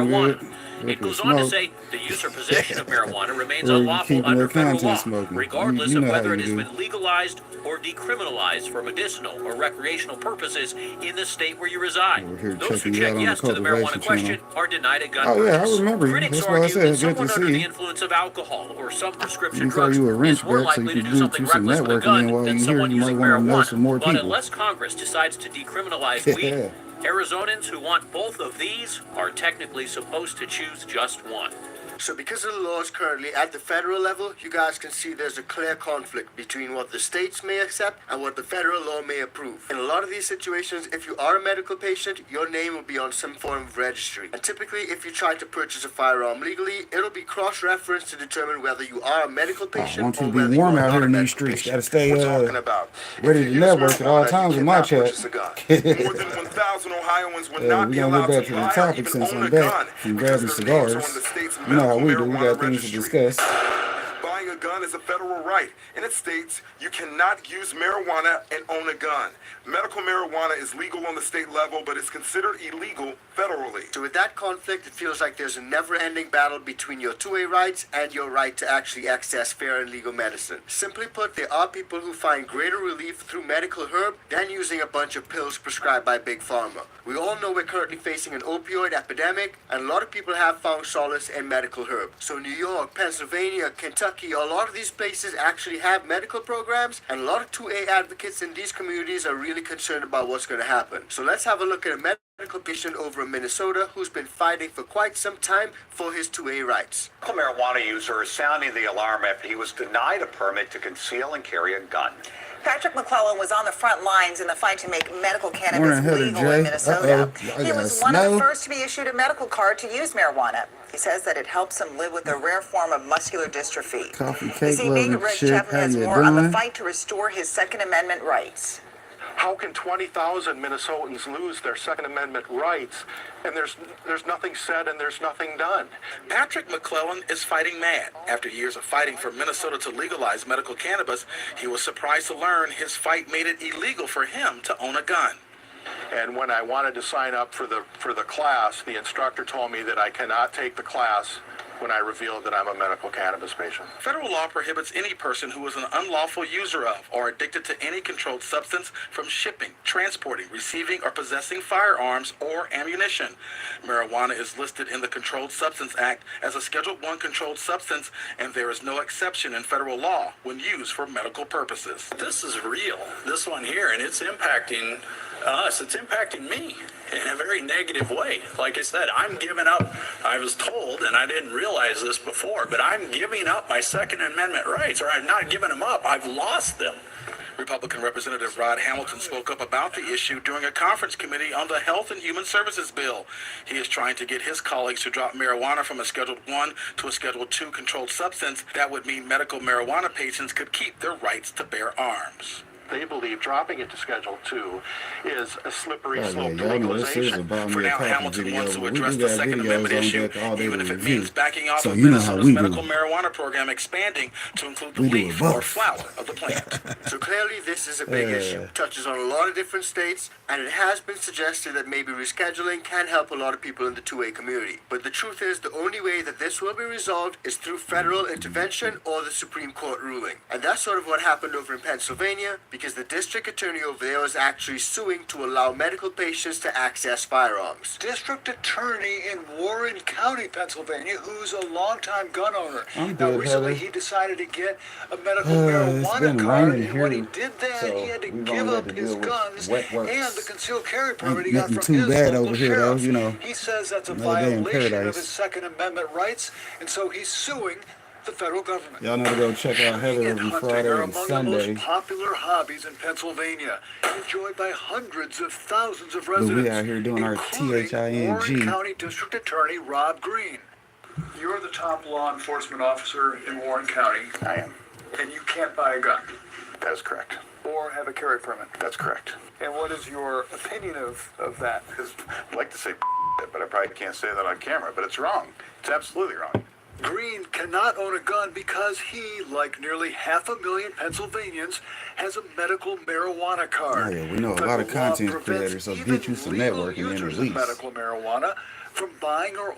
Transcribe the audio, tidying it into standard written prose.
marijuana. It Look at goes on to smoke. say the use or possession of marijuana remains Or you unlawful keeping under their federal content law, smoking. regardless You of know how whether it you has do. been legalized or decriminalized for medicinal or recreational purposes in the state where you reside. We're here Those who checking you check out on the yes to the marijuana cultivation channel. question are denied a gun Oh yeah, I purchase. remember you. Critics That's why I argue that said good to someone under the see you. influence of alcohol or some Let prescription me throw drugs you a is wrench more back so you likely to can do something do some reckless with a networking. And gun while than you're here, someone you might using want to know marijuana. some more But people. unless Congress decides to decriminalize weed, Arizonans who want both of these are technically supposed to choose just one. So because of the laws currently at the federal level, you guys can see there's a clear conflict between what the states may accept and what the federal law may approve. In a lot of these situations, if you are a medical patient, your name will be on some form of registry. And typically, if you try to purchase a firearm legally, it'll be cross-referenced to determine whether you are a medical I patient want you or to be whether you warm are out not here a in these medical streets. patient. Gotta stay We're talking about ready if to you use network at all marijuana, times you with my cannot chat. purchase a gun. More than 1,000 Ohioans would not We're be gonna allowed get back to to the buy or topic even since own I'm a back gun from because grabbing their names are on cigars. the state's You know how medical we do. We marijuana got things to registry. discuss. Buying a gun is a federal right. In its states, you cannot use marijuana and own a gun. Medical marijuana is legal on the state level, but it's considered illegal federally. So with that conflict, it feels like there's a never-ending battle between your 2A rights and your right to actually access fair and legal medicine. Simply put, there are people who find greater relief through medical herb than using a bunch of pills prescribed by Big Pharma. We all know we're currently facing an opioid epidemic, and a lot of people have found solace in medical herb. So New York, Pennsylvania, Kentucky, a lot of these places actually have medical programs, and a lot of 2A advocates in these communities are really concerned about what's going to happen. So let's have a look at a medical patient over in Minnesota who's been fighting for quite some time for his 2A rights. A marijuana user is sounding the alarm after he was denied a permit to conceal and carry a gun. Patrick McClellan was on the front lines in the fight to make medical cannabis Morning, legal Heather J. in Minnesota. I He got was one of the snow. first to be issued a medical card to use marijuana. He says that it helps him live with a rare form of muscular dystrophy. Coffee You cake see, loving David Red chick. Chapman How has you more on the doing? fight to restore his Second Amendment rights. How can 20,000 Minnesotans lose their Second Amendment rights, and there's nothing said and there's nothing done? Patrick McClellan is fighting mad. After years of fighting for Minnesota to legalize medical cannabis, he was surprised to learn his fight made it illegal for him to own a gun. And when I wanted to sign up for the class, the instructor told me that I cannot take the class when I revealed that I'm a medical cannabis patient. Federal law prohibits any person who is an unlawful user of or addicted to any controlled substance from shipping, transporting, receiving, or possessing firearms or ammunition. Marijuana is listed in the Controlled Substance Act as a Schedule I controlled substance, and there is no exception in federal law when used for medical purposes. This is real, this one here, and it's impacting us. It's impacting me in a very negative way. Like I said, I'm giving up, I was told, and I didn't realize this before, but I'm giving up my Second Amendment rights, or I'm not giving them up, I've lost them. Republican Representative Rod Hamilton spoke up about the issue during a conference committee on the Health and Human Services bill. He is trying to get his colleagues to drop marijuana from a Schedule I to a Schedule II controlled substance. That would mean medical marijuana patients could keep their rights to bear arms. They believe dropping it to Schedule II is a slippery slope to y'all know this is legalization. about For me a now, coffee Hamilton video, wants to but we address do the got Second videos Amendment on issue, deck all day even to if it review. means backing off So of you know how Minnesota's we do. medical marijuana program expanding to include the We do it leaf or both. flower of the plant. So clearly this is a big issue. Touches on a lot of different states, and it has been suggested that maybe rescheduling can help a lot of people in the 2A community. But the truth is, the only way that this will be resolved is through federal intervention or the Supreme Court ruling. And that's sort of what happened over in Pennsylvania, because the district attorney over there was actually suing to allow medical patients to access firearms. District attorney in Warren County, Pennsylvania, who's a longtime gun owner. I'm Now, good, recently Heather. he decided to get a medical It's marijuana been card, raining and when he here, did that, so he had to we've give only up had to his deal with guns wet works. and the concealed carry permit he Ain't got nothing from too his bad local over here, though, sheriff. you know. He says that's a Another day in violation of paradise. his Second Amendment rights, and so he's suing the federal government. Y'all know to go check out Heather Shooting and every hunting Friday are and among Sunday. the most popular hobbies in Pennsylvania, enjoyed by hundreds of thousands of But we residents, out here doing our including THING. Warren County District Attorney Rob Green. You're the top law enforcement officer in Warren County, I am. and you can't buy a gun That is correct. or have a carry permit. That's correct. And what is your opinion of that? I'd like to say but I probably can't say that on camera, but it's wrong. It's absolutely wrong. Green cannot own a gun because he, like nearly 500,000 Pennsylvanians, has a medical marijuana card. Oh, yeah, we know a lot of Federal law content prevents creators, so even get you some legal networking and users of release. medical marijuana from buying or owning